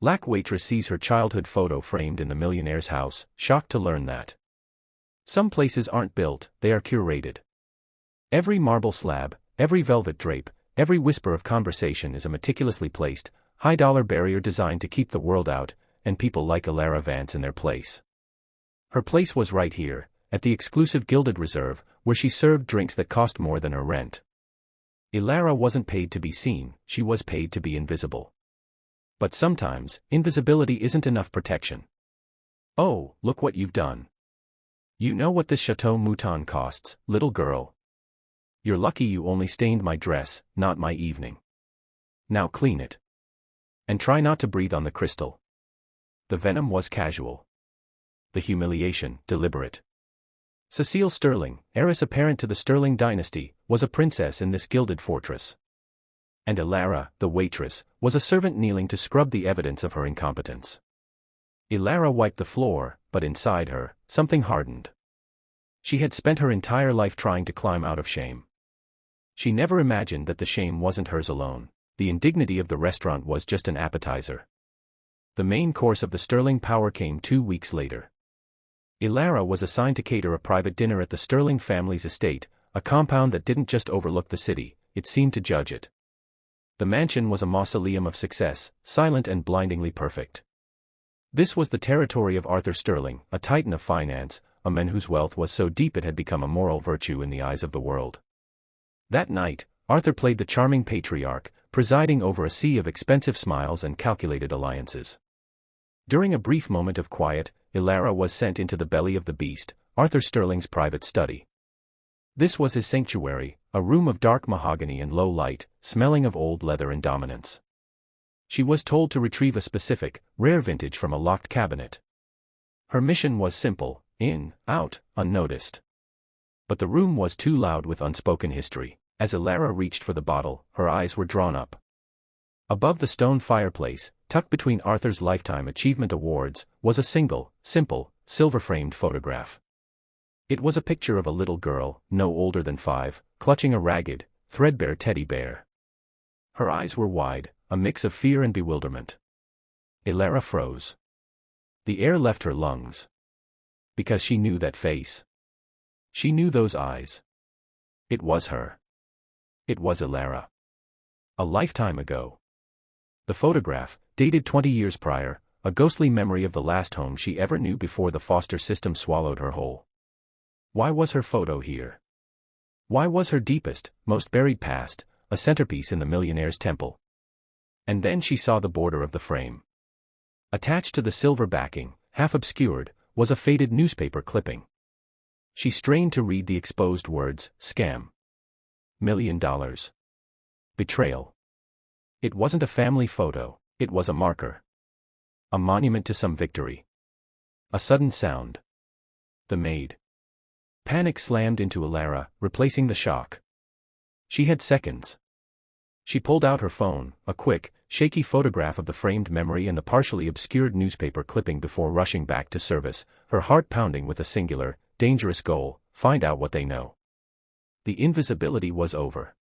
Waitress sees her childhood photo framed in the millionaire's house, shocked to learn that some places aren't built, they are curated. Every marble slab, every velvet drape, every whisper of conversation is a meticulously placed, high-dollar barrier designed to keep the world out, and people like Elara Vance in their place. Her place was right here, at the exclusive gilded reserve, where she served drinks that cost more than her rent. Elara wasn't paid to be seen, she was paid to be invisible. But sometimes, invisibility isn't enough protection. Oh, look what you've done. You know what this Chateau Mouton costs, little girl. You're lucky you only stained my dress, not my evening. Now clean it. And try not to breathe on the crystal. The venom was casual. The humiliation, deliberate. Cecile Sterling, heiress apparent to the Sterling dynasty, was a princess in this gilded fortress. And Elara, the waitress, was a servant kneeling to scrub the evidence of her incompetence. Elara wiped the floor, but inside her, something hardened. She had spent her entire life trying to climb out of shame. She never imagined that the shame wasn't hers alone. The indignity of the restaurant was just an appetizer. The main course of the Sterling power came 2 weeks later. Elara was assigned to cater a private dinner at the Sterling family's estate, a compound that didn't just overlook the city, it seemed to judge it. The mansion was a mausoleum of success, silent and blindingly perfect. This was the territory of Arthur Sterling, a titan of finance, a man whose wealth was so deep it had become a moral virtue in the eyes of the world. That night, Arthur played the charming patriarch, presiding over a sea of expensive smiles and calculated alliances. During a brief moment of quiet, Elara was sent into the belly of the beast, Arthur Sterling's private study. This was his sanctuary, a room of dark mahogany and low light, smelling of old leather and dominance. She was told to retrieve a specific, rare vintage from a locked cabinet. Her mission was simple: in, out, unnoticed. But the room was too loud with unspoken history. As Elara reached for the bottle, her eyes were drawn up. Above the stone fireplace, tucked between Arthur's Lifetime Achievement Awards, was a single, simple, silver-framed photograph. It was a picture of a little girl, no older than 5, clutching a ragged, threadbare teddy bear. Her eyes were wide, a mix of fear and bewilderment. Elara froze. The air left her lungs. Because she knew that face. She knew those eyes. It was her. It was Elara. A lifetime ago. The photograph, dated 20 years prior, a ghostly memory of the last home she ever knew before the foster system swallowed her whole. Why was her photo here? Why was her deepest, most buried past, a centerpiece in the millionaire's temple? And then she saw the border of the frame. Attached to the silver backing, half obscured, was a faded newspaper clipping. She strained to read the exposed words: scam. $1 million. Betrayal. It wasn't a family photo, it was a marker. A monument to some victory. A sudden sound. The maid. Panic slammed into Elara, replacing the shock. She had seconds. She pulled out her phone, a quick, shaky photograph of the framed memory and the partially obscured newspaper clipping before rushing back to service, her heart pounding with a singular, dangerous goal: find out what they know. The invisibility was over.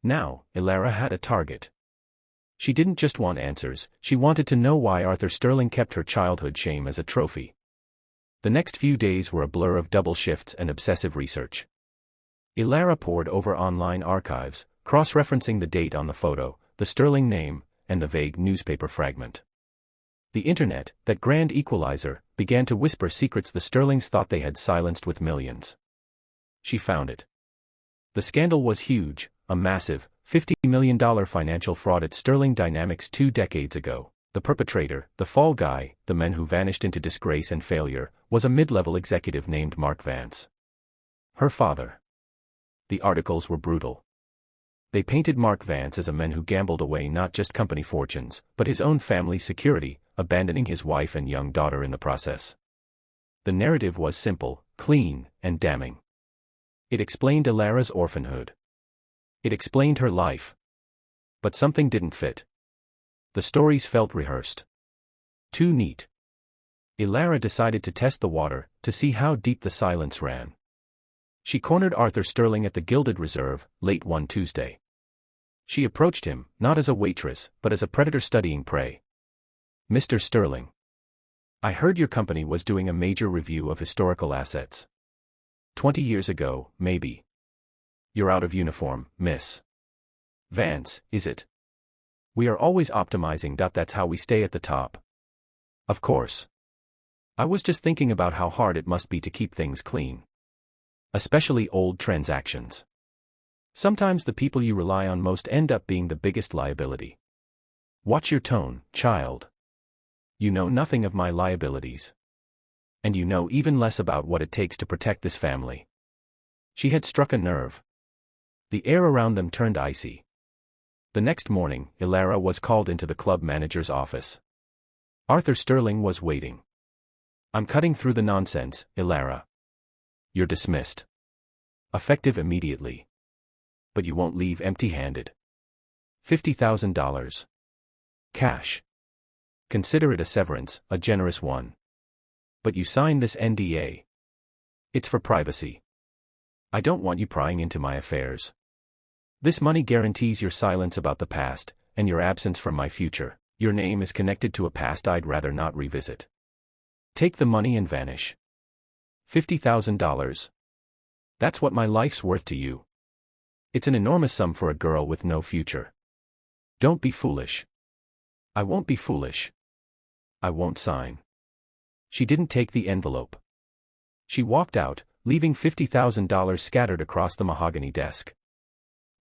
Now, Elara had a target. She didn't just want answers, she wanted to know why Arthur Sterling kept her childhood shame as a trophy. The next few days were a blur of double shifts and obsessive research. Elara pored over online archives, cross-referencing the date on the photo, the Sterling name, and the vague newspaper fragment. The internet, that grand equalizer, began to whisper secrets the Sterlings thought they had silenced with millions. She found it. The scandal was huge, a massive, $50 million financial fraud at Sterling Dynamics 2 decades ago. The perpetrator, the fall guy, the man who vanished into disgrace and failure, was a mid-level executive named Mark Vance. Her father. The articles were brutal. They painted Mark Vance as a man who gambled away not just company fortunes, but his own family's security, abandoning his wife and young daughter in the process. The narrative was simple, clean, and damning. It explained Elara's orphanhood. It explained her life. But something didn't fit. The stories felt rehearsed. Too neat. Elara decided to test the water, to see how deep the silence ran. She cornered Arthur Sterling at the Gilded Reserve, late one Tuesday. She approached him, not as a waitress, but as a predator studying prey. Mr. Sterling. I heard your company was doing a major review of historical assets. 20 years ago, maybe. You're out of uniform, Miss Vance, is it? We are always optimizing. That's how we stay at the top. Of course. I was just thinking about how hard it must be to keep things clean. Especially old transactions. Sometimes the people you rely on most end up being the biggest liability. Watch your tone, child. You know nothing of my liabilities. And you know even less about what it takes to protect this family. She had struck a nerve. The air around them turned icy. The next morning, Elara was called into the club manager's office. Arthur Sterling was waiting. I'm cutting through the nonsense, Elara. You're dismissed. Effective immediately. But you won't leave empty-handed. $50,000. Cash. Consider it a severance, a generous one. But you signed this NDA. It's for privacy. I don't want you prying into my affairs. This money guarantees your silence about the past, and your absence from my future. Your name is connected to a past I'd rather not revisit. Take the money and vanish. $50,000. That's what my life's worth to you. It's an enormous sum for a girl with no future. Don't be foolish. I won't be foolish. I won't sign. She didn't take the envelope. She walked out, leaving $50,000 scattered across the mahogany desk.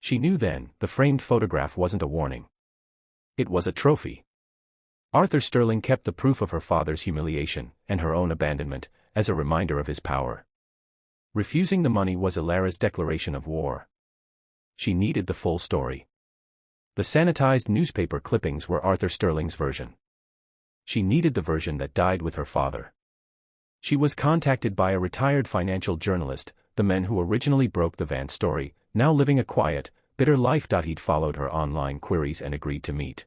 She knew then, the framed photograph wasn't a warning. It was a trophy. Arthur Sterling kept the proof of her father's humiliation, and her own abandonment, as a reminder of his power. Refusing the money was Elara's declaration of war. She needed the full story. The sanitized newspaper clippings were Arthur Sterling's version. She needed the version that died with her father. She was contacted by a retired financial journalist, the man who originally broke the Vance story, now living a quiet, bitter life. He'd followed her online queries and agreed to meet.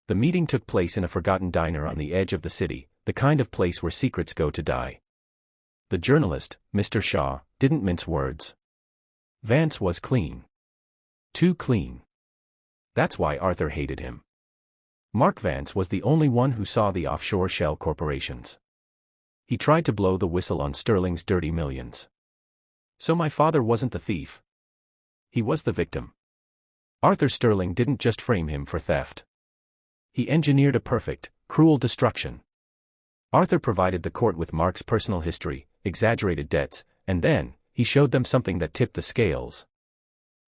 The meeting took place in a forgotten diner on the edge of the city, the kind of place where secrets go to die. The journalist, Mr. Shaw, didn't mince words. Vance was clean. Too clean. That's why Arthur hated him. Mark Vance was the only one who saw the offshore shell corporations. He tried to blow the whistle on Sterling's dirty millions. So my father wasn't the thief. He was the victim. Arthur Sterling didn't just frame him for theft. He engineered a perfect, cruel destruction. Arthur provided the court with Mark's personal history, exaggerated debts, and then, he showed them something that tipped the scales.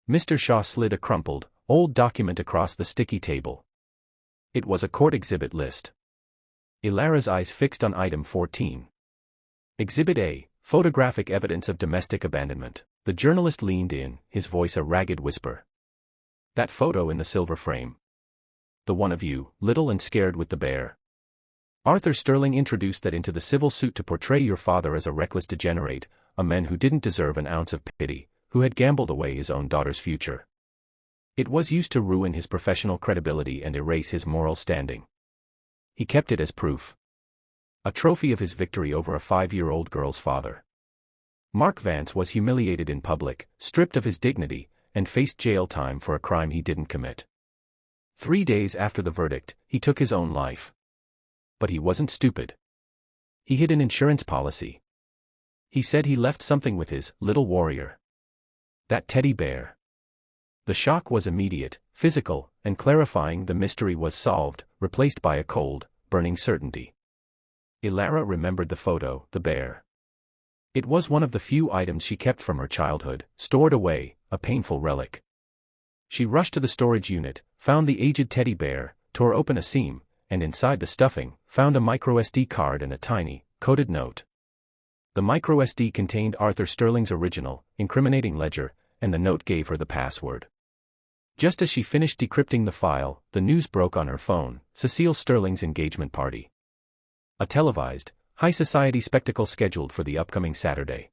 Mr. Shaw slid a crumpled, old document across the sticky table. It was a court exhibit list. Elara's eyes fixed on item 14. Exhibit A, photographic evidence of domestic abandonment. The journalist leaned in, his voice a ragged whisper. That photo in the silver frame. The one of you, little and scared with the bear. Arthur Sterling introduced that into the civil suit to portray your father as a reckless degenerate, a man who didn't deserve an ounce of pity, who had gambled away his own daughter's future. It was used to ruin his professional credibility and erase his moral standing. He kept it as proof. A trophy of his victory over a 5-year-old girl's father. Mark Vance was humiliated in public, stripped of his dignity, and faced jail time for a crime he didn't commit. 3 days after the verdict, he took his own life. But he wasn't stupid. He hid an insurance policy. He said he left something with his little warrior. That teddy bear. The shock was immediate, physical, and clarifying. The mystery was solved, replaced by a cold, burning certainty. Elara remembered the photo, the bear. It was one of the few items she kept from her childhood, stored away, a painful relic. She rushed to the storage unit, found the aged teddy bear, tore open a seam, and inside the stuffing, found a microSD card and a tiny, coded note. The microSD contained Arthur Sterling's original, incriminating ledger, and the note gave her the password. Just as she finished decrypting the file, the news broke on her phone: Cecile Sterling's engagement party. A televised, high society spectacle scheduled for the upcoming Saturday.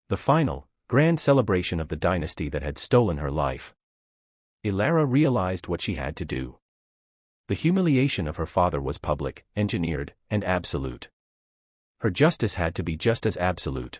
The final, grand celebration of the dynasty that had stolen her life. Elara realized what she had to do. The humiliation of her father was public, engineered, and absolute. Her justice had to be just as absolute.